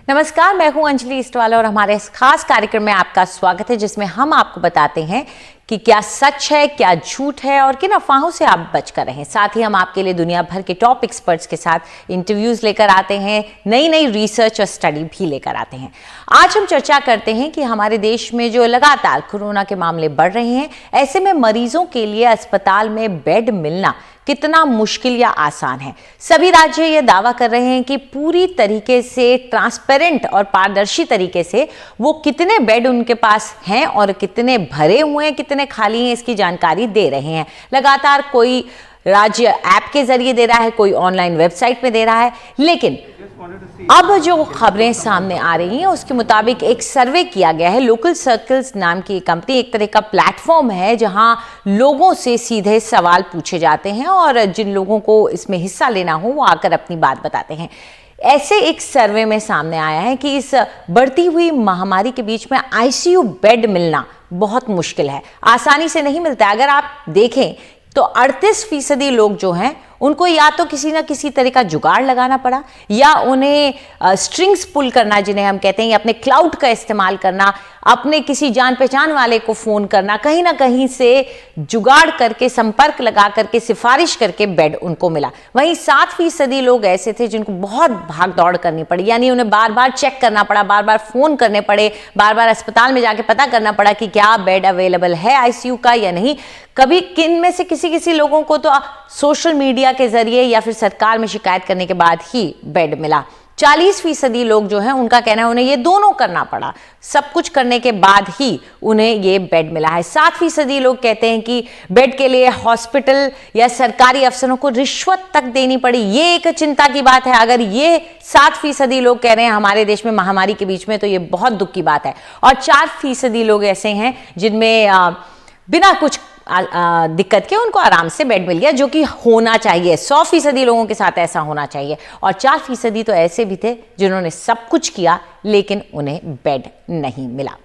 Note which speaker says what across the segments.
Speaker 1: नमस्कार, मैं हूं अंजलि इस्टवाला और हमारे इस खास कार्यक्रम में आपका स्वागत है जिसमें हम आपको बताते हैं कि क्या सच है, क्या झूठ है और किन अफवाहों से आप बचकर रहें। साथ ही हम आपके लिए दुनिया भर के टॉप एक्सपर्ट्स के साथ इंटरव्यूज लेकर आते हैं, नई नई रिसर्च और स्टडी भी लेकर आते हैं। आज हम चर्चा करते हैं कि हमारे देश में जो लगातार कोरोना के मामले बढ़ रहे हैं, ऐसे में मरीजों के लिए अस्पताल में बेड मिलना कितना मुश्किल या आसान है। सभी राज्य ये दावा कर रहे हैं कि पूरी तरीके से ट्रांसपेरेंट और पारदर्शी तरीके से वो कितने बेड उनके पास हैं और कितने भरे हुए हैं, कितने खाली हैं, इसकी जानकारी दे रहे हैं। लगातार कोई राज्य ऐप के जरिए दे रहा है, कोई ऑनलाइन वेबसाइट पे दे रहा है। लेकिन अब जो खबरें सामने आ रही हैं उसके मुताबिक एक सर्वे किया गया है। लोकल सर्कल्स नाम की कंपनी एक तरह का प्लेटफॉर्म है जहां लोगों से सीधे सवाल पूछे जाते हैं और जिन लोगों को इसमें हिस्सा लेना हो वो आकर अपनी बात बताते हैं। ऐसे एक सर्वे में सामने आया है कि इस बढ़ती हुई महामारी के बीच में आईसीयू बेड मिलना बहुत मुश्किल है, आसानी से नहीं मिलता है। अगर आप देखें तो 38% लोग जो हैं उनको या तो किसी ना किसी तरह का जुगाड़ लगाना पड़ा या उन्हें स्ट्रिंग्स पुल करना, जिन्हें हम कहते हैं, या अपने क्लाउड का इस्तेमाल करना, अपने किसी जान पहचान वाले को फोन करना, कहीं ना कहीं से जुगाड़ करके, संपर्क लगा करके, सिफारिश करके बेड उनको मिला। वहीं 7% लोग ऐसे थे जिनको बहुत भाग दौड़ करनी पड़ी, यानी उन्हें बार बार चेक करना पड़ा, बार बार फोन करने पड़े, बार बार अस्पताल में जाके पता करना पड़ा कि क्या बेड अवेलेबल है आईसीयू का या नहीं। कभी किन में से किसी लोगों को तो सोशल मीडिया के जरिए या फिर सरकार में शिकायत करने के बाद ही बेड मिला। 40% लोग जो हैं उनका कहना है उन्हें ये दोनों करना पड़ा, सब कुछ करने के बाद ही उन्हें ये बेड मिला है। 7% लोग कहते हैं कि बेड के लिए हॉस्पिटल या सरकारी अफसरों को रिश्वत तक देनी पड़ी। ये एक चिंता की बात है। अगर ये 7% लोग कह रहे हैं हमारे देश में महामारी के बीच में, तो ये बहुत दुख की बात है। और 4% लोग ऐसे हैं जिनमें बिना कुछ दिक्कत के उनको आराम से बेड मिल गया, जो कि होना चाहिए। 100% लोगों के साथ ऐसा होना चाहिए। और 4% तो ऐसे भी थे जिन्होंने सब कुछ किया लेकिन उन्हें बेड नहीं मिला।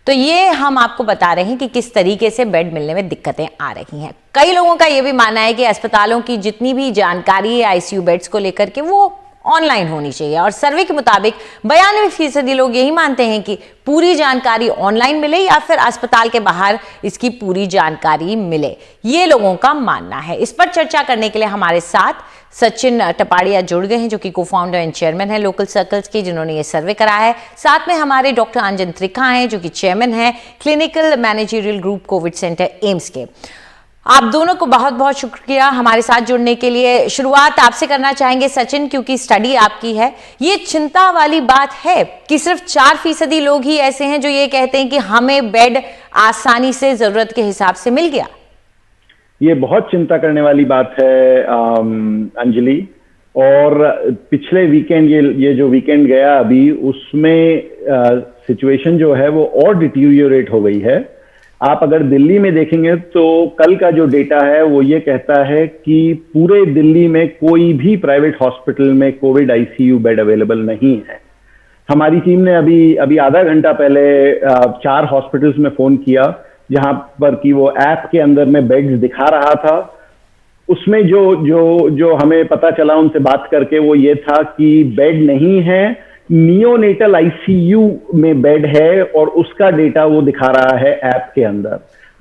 Speaker 1: तो ये हम आपको बता रहे हैं कि किस तरीके से बेड मिलने में दिक्कतें आ रही हैं। कई लोगों का यह भी मानना है कि अस्पतालों की जितनी भी जानकारी है आईसीयू बेड्स को लेकर के वो ऑनलाइन होनी चाहिए। और सर्वे के मुताबिक 92% लोग यही मानते हैं कि पूरी जानकारी ऑनलाइन मिले या फिर अस्पताल के बाहर इसकी पूरी जानकारी मिले। ये लोगों का मानना है। इस पर चर्चा करने के लिए हमारे साथ सचिन टपाड़िया जुड़ गए हैं, जो कि को-फाउंडर एंड चेयरमैन है लोकल सर्कल्स के, जिन्होंने ये सर्वे कराया है। साथ में हमारे डॉक्टर अंजन त्रिखा हैं, जो कि चेयरमैन है clinical managerial group Covid centre AIIMS के। आप दोनों को बहुत बहुत शुक्रिया हमारे साथ जुड़ने के लिए। शुरुआत आपसे करना चाहेंगे सचिन, क्योंकि स्टडी आपकी है। ये चिंता वाली बात है कि सिर्फ 4% लोग ही ऐसे हैं जो ये कहते हैं कि हमें बेड आसानी से जरूरत के हिसाब से मिल गया।
Speaker 2: ये बहुत चिंता करने वाली बात है अंजलि। और पिछले वीकेंड, ये जो वीकेंड गया अभी, उसमें सिचुएशन जो है वो और डिटीरियोरेट हो गई है। आप अगर दिल्ली में देखेंगे तो कल का जो डेटा है वो ये कहता है कि पूरे दिल्ली में कोई भी प्राइवेट हॉस्पिटल में कोविड आईसीयू बेड अवेलेबल नहीं है। हमारी टीम ने अभी आधा घंटा पहले 4 हॉस्पिटल्स में फोन किया जहां पर कि वो ऐप के अंदर में बेड्स दिखा रहा था। उसमें जो हमें पता चला उनसे बात करके वो ये था कि बेड नहीं है, नियोनेटल आईसीयू में बेड है और उसका डेटा वो दिखा रहा है ऐप के अंदर।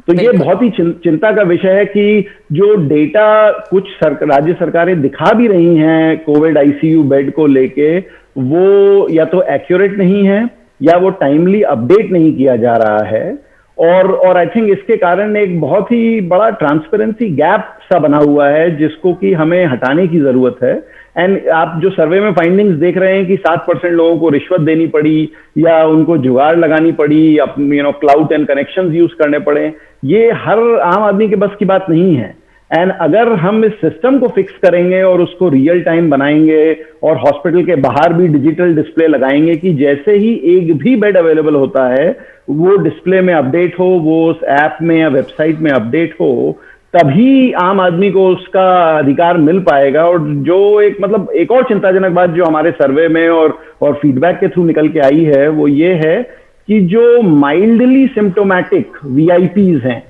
Speaker 2: तो ये बहुत ही चिंता का विषय है कि जो डेटा कुछ राज्य सरकारें दिखा भी रही हैं कोविड आईसीयू बेड को लेके, वो या तो एक्यूरेट नहीं है या वो टाइमली अपडेट नहीं किया जा रहा है। और आई थिंक इसके कारण एक बहुत ही बड़ा ट्रांसपेरेंसी गैप सा बना हुआ है जिसको कि हमें हटाने की जरूरत है। एंड आप जो सर्वे में फाइंडिंग्स देख रहे हैं कि 7% लोगों को रिश्वत देनी पड़ी या उनको जुगाड़ लगानी पड़ी, क्लाउड एंड कनेक्शंस यूज करने पड़े, ये हर आम आदमी के बस की बात नहीं है। एंड अगर हम इस सिस्टम को फिक्स करेंगे और उसको रियल टाइम बनाएंगे और हॉस्पिटल के बाहर भी डिजिटल डिस्प्ले लगाएंगे कि जैसे ही एक भी बेड अवेलेबल होता है वो डिस्प्ले में अपडेट हो, वो उस ऐप में या वेबसाइट में अपडेट हो, तभी आम आदमी को उसका अधिकार मिल पाएगा। और जो एक और चिंताजनक बात जो हमारे सर्वे में और फीडबैक के थ्रू निकल के आई है वो ये है कि जो माइल्डली सिम्टोमैटिक वीआईपीज हैं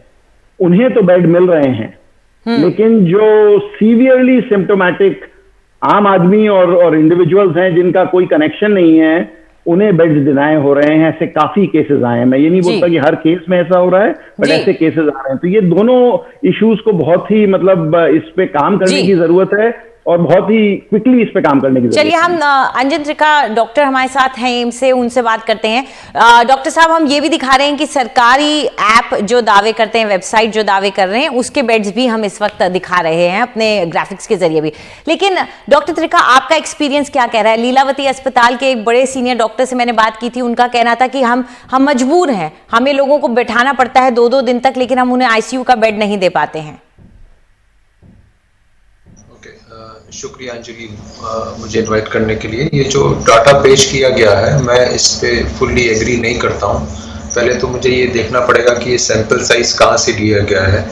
Speaker 2: उन्हें तो बेड मिल रहे हैं, लेकिन जो सीवियरली सिम्टोमैटिक आम आदमी और इंडिविजुअल्स हैं जिनका कोई कनेक्शन नहीं है, उन्हें बेड्स डिनाई हो रहे हैं। ऐसे काफी केसेस आए हैं। मैं ये नहीं बोलता कि हर केस में ऐसा हो रहा है, बट ऐसे केसेस आ रहे हैं। तो ये दोनों इश्यूज को बहुत ही मतलब इस पे काम करने की जरूरत है और बहुत ही क्विकली इस पे काम करने की जरूरत है।
Speaker 1: चलिए हम अंजन त्रिका डॉक्टर हमारे साथ हैं एम्स से, उनसे बात करते हैं। डॉक्टर साहब, हम ये भी दिखा रहे हैं कि सरकारी ऐप जो दावे करते हैं, वेबसाइट जो दावे कर रहे हैं, उसके बेड्स भी हम इस वक्त दिखा रहे हैं अपने ग्राफिक्स के जरिए भी। लेकिन डॉक्टर त्रिका, आपका एक्सपीरियंस क्या कह रहा है? लीलावती अस्पताल के एक बड़े सीनियर डॉक्टर से मैंने बात की थी, उनका कहना था कि हम मजबूर हैं, हमें लोगों को बैठाना पड़ता है 2-2 दिन तक, लेकिन हम उन्हें आईसीयू का बेड नहीं दे पाते हैं।
Speaker 3: शुक्रिया अंजलि, मुझे इनवाइट करने के लिए। ये जो डाटा पेश किया गया है, मैं इस पे फुल्ली एग्री नहीं करता हूँ। पहले तो मुझे ये देखना पड़ेगा कि ये सैंपल साइज कहाँ से लिया गया है।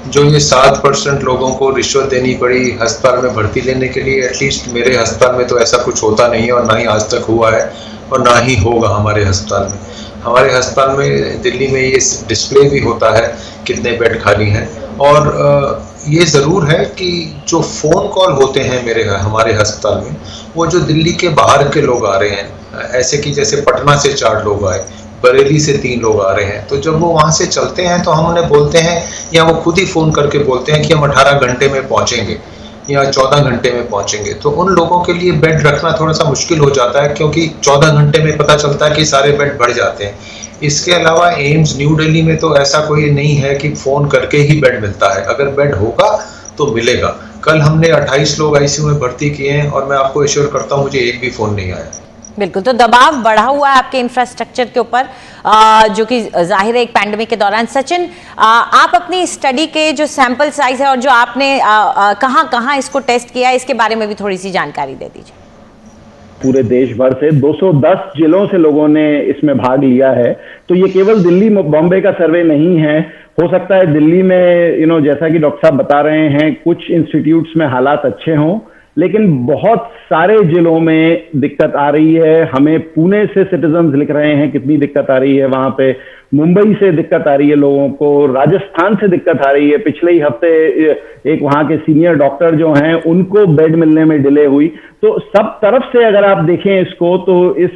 Speaker 3: जो ये 7% लोगों को रिश्वत देनी पड़ी अस्पताल में भर्ती लेने के लिए, एटलीस्ट मेरे अस्पताल में तो ऐसा कुछ होता नहीं है और ना ही आज तक हुआ है और ना ही होगा हमारे अस्पताल में। हमारे अस्पताल में दिल्ली में ये डिस्प्ले भी होता है कितने बेड खाली हैं। और ये ज़रूर है कि जो फ़ोन कॉल होते हैं हमारे अस्पताल में, वो जो दिल्ली के बाहर के लोग आ रहे हैं, ऐसे कि जैसे पटना से 4 लोग आए, बरेली से 3 लोग आ रहे हैं, तो जब वो वहाँ से चलते हैं तो हम उन्हें बोलते हैं या वो खुद ही फ़ोन करके बोलते हैं कि हम 18 घंटे में पहुँचेंगे या 14 घंटे में पहुँचेंगे। तो उन लोगों के लिए बेड रखना थोड़ा सा मुश्किल हो जाता है, क्योंकि 14 घंटे में पता चलता है कि सारे बेड भर जाते हैं। इसके अलावा एम्स न्यू दिल्ली में तो ऐसा कोई नहीं है कि फ़ोन करके ही बेड मिलता है। अगर बेड होगा तो मिलेगा। कल हमने 28 लोग आईसीयू में भर्ती किए हैं और मैं आपको एश्योर करता हूँ मुझे एक भी फ़ोन नहीं आया।
Speaker 1: बिल्कुल, तो दबाव बढ़ा हुआ है आपके इंफ्रास्ट्रक्चर के ऊपर, जो कि जाहिर है एक पैंडेमिक के दौरान। सचिन, आप अपनी स्टडी के जो सैंपल साइज है और जो आपने कहाँ इसको टेस्ट किया है, इसके बारे में भी थोड़ी सी जानकारी दे दीजिए।
Speaker 2: पूरे देश भर से 210 जिलों से लोगों ने इसमें भाग लिया है। तो ये केवल दिल्ली बॉम्बे का सर्वे नहीं है। हो सकता है दिल्ली में जैसा कि डॉक्टर साहब बता रहे हैं, कुछ इंस्टीट्यूट्स में हालात अच्छे हों, लेकिन बहुत सारे जिलों में दिक्कत आ रही है। हमें पुणे से सिटीजन्स लिख रहे हैं कितनी दिक्कत आ रही है वहां पे, मुंबई से दिक्कत आ रही है लोगों को, राजस्थान से दिक्कत आ रही है। पिछले ही हफ्ते एक वहां के सीनियर डॉक्टर जो हैं उनको बेड मिलने में डिले हुई। तो सब तरफ से अगर आप देखें इसको, तो इस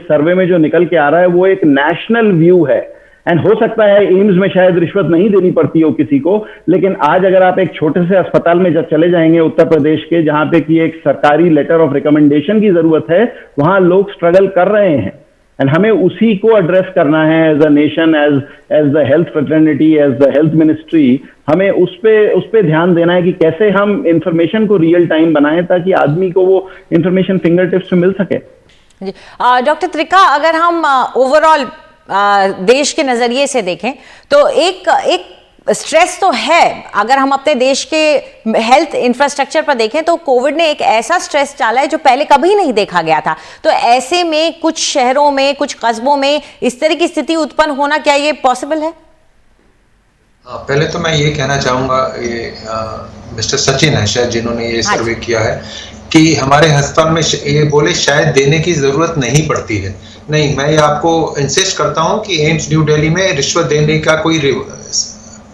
Speaker 2: सर्वे में जो निकल के आ रहा है वो एक नेशनल व्यू है। एंड हो सकता है एम्स में शायद रिश्वत नहीं देनी पड़ती हो किसी को, लेकिन आज अगर आप एक छोटे से अस्पताल में जब चले जाएंगे उत्तर प्रदेश के, जहां पे कि एक सरकारी लेटर ऑफ रिकमेंडेशन की जरूरत है, वहां लोग स्ट्रगल कर रहे हैं। एंड हमें उसी को एड्रेस करना है as a nation, as the health fraternity, as the health ministry. हमें उस पे ध्यान देना है कि कैसे हम इंफॉर्मेशन को रियल टाइम बनाएं ताकि आदमी को वो इंफॉर्मेशन फिंगर टिप्स में मिल सके।
Speaker 1: डॉक्टर त्रिका, अगर हम ओवरऑल देश के नजरिए से देखें तो एक स्ट्रेस तो है। अगर हम अपने देश के हेल्थ इंफ्रास्ट्रक्चर पर देखें तो कोविड ने एक ऐसा स्ट्रेस डाला है जो पहले कभी नहीं देखा गया था। तो ऐसे में कुछ शहरों में, कुछ कस्बों में इस तरह की स्थिति उत्पन्न होना, क्या ये पॉसिबल है?
Speaker 3: पहले तो मैं ये कहना चाहूँगा, ये मिस्टर सचिन है शायद जिन्होंने ये सर्वे किया है कि हमारे अस्पताल में ये बोले शायद देने की ज़रूरत नहीं पड़ती है। नहीं, मैं ये आपको इंसिस्ट करता हूँ कि एम्स न्यू दिल्ली में रिश्वत देने का कोई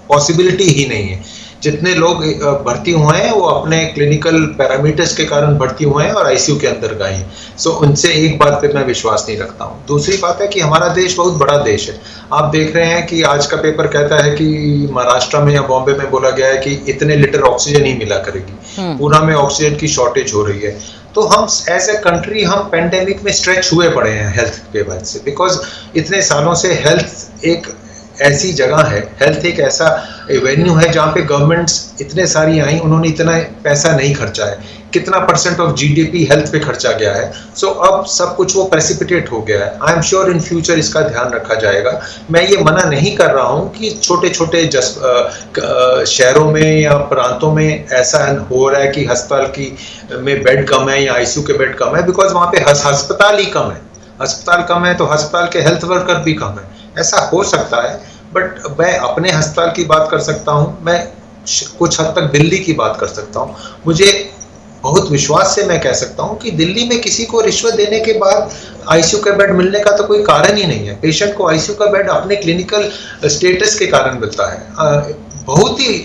Speaker 3: पॉसिबिलिटी ही नहीं है। जितने लोग भर्ती हुए हैं वो अपने क्लिनिकल पैरामीटर्स के कारण भर्ती हुए हैं और आईसीयू के अंदर गए हैं। सो उनसे एक बात पे मैं विश्वास नहीं रखता हूँ। दूसरी बात है कि हमारा देश बहुत बड़ा देश है। आप देख रहे हैं कि आज का पेपर कहता है कि महाराष्ट्र में या बॉम्बे में बोला गया है कि इतने लीटर ऑक्सीजन ही मिला करेगी, पूना में ऑक्सीजन की शॉर्टेज हो रही है। तो हम एज ए कंट्री हम पेंडेमिक में स्ट्रेच हुए पड़े हैं हेल्थ के वजह से, बिकॉज इतने सालों से हेल्थ एक ऐसी जगह है, हेल्थ एक ऐसा एवेन्यू है जहाँ पे गवर्नमेंट्स इतने सारी आई, उन्होंने इतना पैसा नहीं खर्चा है। कितना % ऑफ जीडीपी हेल्थ पे खर्चा गया है। सो अब सब कुछ वो प्रेसिपिटेट हो गया है। I am sure in future इसका ध्यान रखा जाएगा। मैं ये मना नहीं कर रहा हूँ कि छोटे छोटे शहरों में या प्रांतों में ऐसा हो रहा है कि अस्पताल की में बेड कम है या आईसीयू के बेड कम है, बिकॉज वहाँ पे अस्पताल ही कम है। अस्पताल कम है तो अस्पताल के हेल्थ वर्कर भी कम है। ऐसा हो सकता है, बट मैं अपने अस्पताल की बात कर सकता हूँ, मैं कुछ हद तक दिल्ली की बात कर सकता हूँ। मुझे बहुत विश्वास से मैं कह सकता हूँ कि दिल्ली में किसी को रिश्वत देने के बाद आईसीयू का बेड मिलने का तो कोई कारण ही नहीं है। पेशेंट को आईसीयू का बेड अपने क्लिनिकल स्टेटस के कारण मिलता है। बहुत ही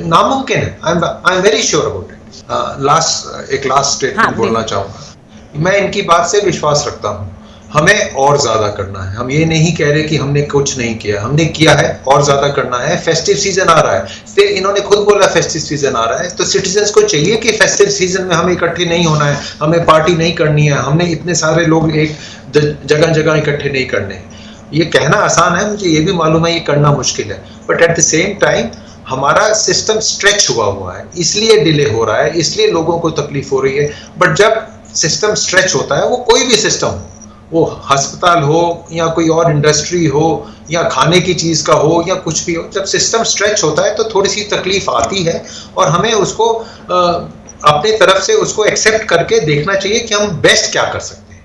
Speaker 3: नामुमकिन है। I am very sure about it. Last statement बोलना चाहूंगा। मैं इनकी बात से विश्वास रखता हूँ, हमें और ज्यादा करना है। हम ये नहीं कह रहे कि हमने कुछ नहीं किया, हमने किया है, और ज्यादा करना है। फेस्टिव सीजन आ रहा है, फिर इन्होंने खुद बोला फेस्टिव सीजन आ रहा है, तो सिटीजन्स को चाहिए कि फेस्टिव सीजन में हमें इकट्ठे नहीं होना है, हमें पार्टी नहीं करनी है, हमने इतने सारे लोग एक जगह जगह इकट्ठे नहीं करने। ये कहना आसान है, मुझे ये भी मालूम है ये करना मुश्किल है, but at the same time हमारा सिस्टम स्ट्रेच हुआ है, इसलिए डिले हो रहा है, इसलिए लोगों को तकलीफ हो रही है। बट जब सिस्टम स्ट्रेच होता है, वो कोई भी सिस्टम हो, वो अस्पताल हो या कोई और इंडस्ट्री हो या खाने की चीज का हो या कुछ भी हो, जब सिस्टम स्ट्रेच होता है तो थोड़ी सी तकलीफ आती है, और हमें उसको अपनी तरफ से उसको एक्सेप्ट करके देखना चाहिए कि हम बेस्ट क्या कर सकते हैं।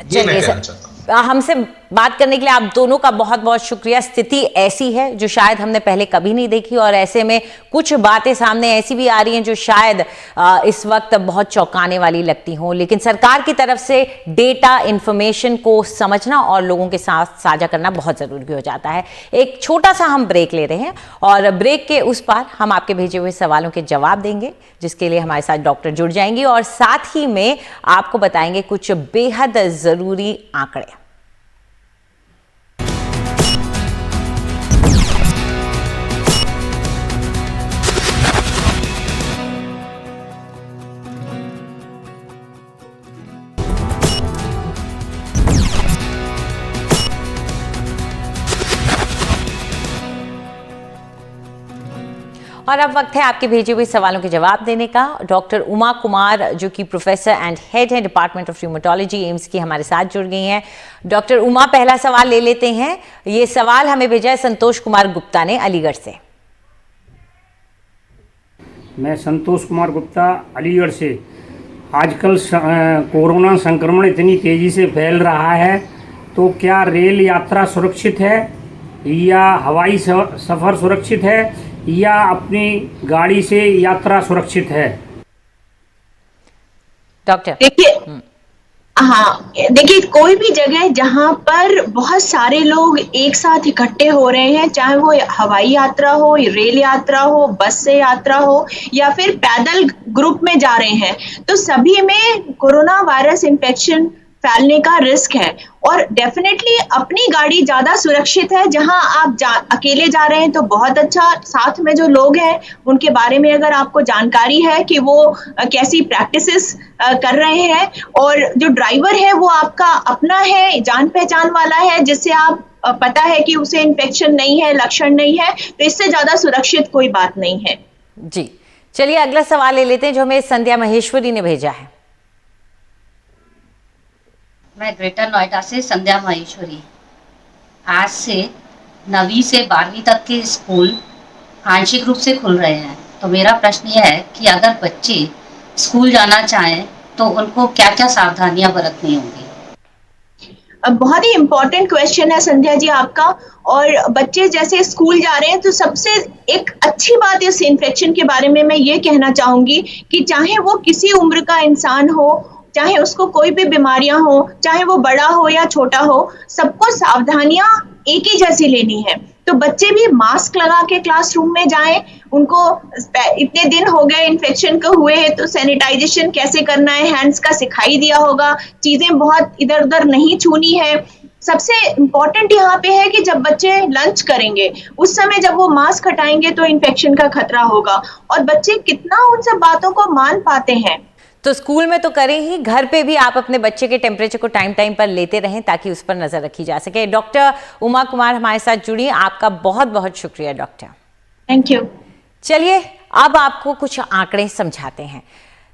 Speaker 3: ये मैं कहना चाहता हूँ।
Speaker 1: हमसे बात करने के लिए आप दोनों का बहुत बहुत शुक्रिया। स्थिति ऐसी है जो शायद हमने पहले कभी नहीं देखी, और ऐसे में कुछ बातें सामने ऐसी भी आ रही हैं जो शायद इस वक्त बहुत चौंकाने वाली लगती हों, लेकिन सरकार की तरफ से डेटा इंफॉर्मेशन को समझना और लोगों के साथ साझा करना बहुत जरूरी हो जाता है। एक छोटा सा हम ब्रेक ले रहे हैं, और ब्रेक के उस पार हम आपके भेजे हुए सवालों के जवाब देंगे, जिसके लिए हमारे साथ डॉक्टर जुड़ जाएंगी, और साथ ही में आपको बताएंगे कुछ बेहद जरूरी आंकड़े। और अब वक्त है आपके भेजे हुए सवालों के जवाब देने का। डॉक्टर उमा कुमार, जो कि प्रोफेसर एंड हेड है डिपार्टमेंट ऑफ र्यूमेटोलॉजी एम्स की, हमारे साथ जुड़ गई हैं। डॉक्टर उमा, पहला सवाल ले लेते हैं। ये सवाल हमें भेजा है संतोष कुमार गुप्ता ने अलीगढ़ से।
Speaker 4: मैं संतोष कुमार गुप्ता अलीगढ़ से। आजकल कोरोना संक्रमण इतनी तेजी से फैल रहा है, तो क्या रेल यात्रा सुरक्षित है या हवाई सफर सुरक्षित है या अपनी गाड़ी से यात्रा सुरक्षित है?
Speaker 1: डॉक्टर
Speaker 5: देखिए, हाँ देखिए, कोई भी जगह जहाँ पर बहुत सारे लोग एक साथ इकट्ठे हो रहे हैं, चाहे वो हवाई यात्रा हो, रेल यात्रा हो, बस से यात्रा हो या फिर पैदल ग्रुप में जा रहे हैं, तो सभी में कोरोना वायरस इन्फेक्शन फैलने का रिस्क है। और डेफिनेटली अपनी गाड़ी ज्यादा सुरक्षित है। जहां आप अकेले जा रहे हैं तो बहुत अच्छा, साथ में जो लोग हैं उनके बारे में अगर आपको जानकारी है कि वो कैसी प्रैक्टिसेस कर रहे हैं, और जो ड्राइवर है वो आपका अपना है, जान पहचान वाला है, जिससे आप पता है कि उसे इन्फेक्शन नहीं है, लक्षण नहीं है, तो इससे ज्यादा सुरक्षित कोई बात नहीं है।
Speaker 1: जी, चलिए अगला सवाल ले लेते हैं जो हमें संध्या महेश्वरी ने भेजा है।
Speaker 6: मैं ग्रेटर नोएडा से संध्या महेश्वरी। आज से 9वीं से 12वीं तक के स्कूल आंशिक रूप से खुल रहे हैं, तो मेरा प्रश्न यह है कि अगर बच्चे स्कूल जाना चाहें तो उनको क्या क्या सावधानियां बरतनी होंगी?
Speaker 5: बहुत ही इम्पोर्टेंट क्वेश्चन है संध्या जी आपका। और बच्चे जैसे स्कूल जा रहे हैं तो सबसे एक अच्छी बात इस इन्फेक्शन के बारे में मैं ये कहना चाहूंगी कि चाहे वो किसी उम्र का इंसान हो, चाहे उसको कोई भी बीमारियां हो, चाहे वो बड़ा हो या छोटा हो, सबको सावधानियां एक ही जैसी लेनी है। तो बच्चे भी मास्क लगा के क्लासरूम में जाएं। उनको इतने दिन हो गए इन्फेक्शन को हुए हैं, तो सैनिटाइजेशन कैसे करना है, हैंड्स का सिखाई दिया होगा, चीजें बहुत इधर उधर नहीं छूनी है। सबसे इम्पोर्टेंट यहाँ पे है कि जब बच्चे लंच करेंगे उस समय जब वो मास्क हटाएंगे तो इन्फेक्शन का खतरा होगा। और बच्चे कितना उन सब बातों को मान पाते हैं।
Speaker 1: तो स्कूल में तो करें ही, घर पे भी आप अपने बच्चे के टेम्परेचर को टाइम टाइम पर लेते रहें ताकि उस पर नजर रखी जा सके। डॉक्टर उमा कुमार हमारे साथ जुड़ी, आपका बहुत बहुत शुक्रिया डॉक्टर।
Speaker 5: Thank you.
Speaker 1: चलिए अब आपको कुछ आंकड़े समझाते हैं।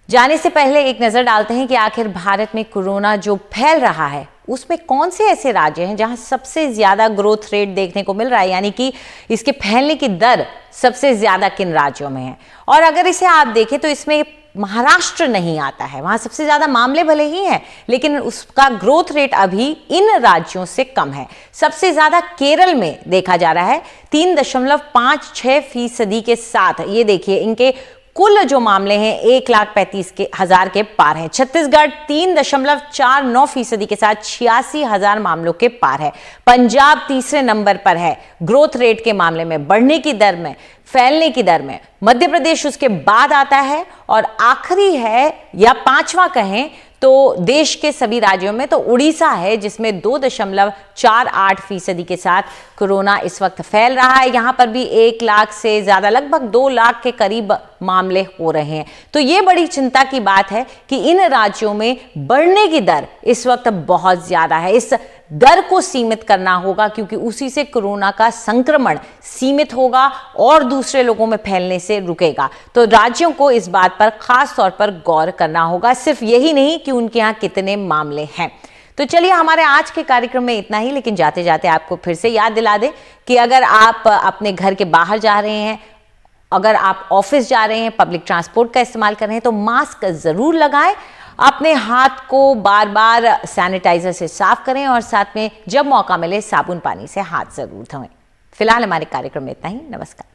Speaker 1: जाने से पहले एक नजर डालते हैं कि आखिर भारत में कोरोना जो फैल रहा है उसमें कौन से ऐसे राज्य हैं जहां सबसे ज्यादा ग्रोथ रेट देखने को मिल रहा है, यानी कि इसके फैलने की दर सबसे ज्यादा किन राज्यों में है। और अगर इसे आप देखें तो इसमें महाराष्ट्र नहीं आता है, वहां सबसे ज्यादा मामले भले ही हैं लेकिन उसका ग्रोथ रेट अभी इन राज्यों से कम है। सबसे ज्यादा केरल में देखा जा रहा है 3.56% के साथ। ये देखिए, इनके कुल जो मामले हैं 1,35,000 के पार हैं। छत्तीसगढ़ 3.49% के साथ 86,000 मामलों के पार है। पंजाब तीसरे नंबर पर है ग्रोथ रेट के मामले में, बढ़ने की दर में, फैलने की दर में। मध्य प्रदेश उसके बाद आता है और आखिरी है या पांचवा कहें तो देश के सभी राज्यों में तो उड़ीसा है, जिसमें 2.48% के साथ कोरोना इस वक्त फैल रहा है। यहां पर भी 1 लाख से ज्यादा, लगभग 2 लाख के करीब मामले हो रहे हैं। तो ये बड़ी चिंता की बात है कि इन राज्यों में बढ़ने की दर इस वक्त बहुत ज्यादा है। इस दर को सीमित करना होगा क्योंकि उसी से कोरोना का संक्रमण सीमित होगा और दूसरे लोगों में फैलने से रुकेगा। तो राज्यों को इस बात पर खास तौर पर गौर करना होगा, सिर्फ यही नहीं कि उनके यहाँ कितने मामले हैं। तो चलिए, हमारे आज के कार्यक्रम में इतना ही, लेकिन जाते जाते आपको फिर से याद दिला दें कि अगर आप अपने घर के बाहर जा रहे हैं, अगर आप ऑफिस जा रहे हैं, पब्लिक ट्रांसपोर्ट का इस्तेमाल कर रहे हैं तो मास्क जरूर लगाएं, अपने हाथ को बार बार सैनिटाइजर से साफ करें और साथ में जब मौका मिले साबुन पानी से हाथ जरूर धोएं। फिलहाल हमारे कार्यक्रम में इतना ही। नमस्कार।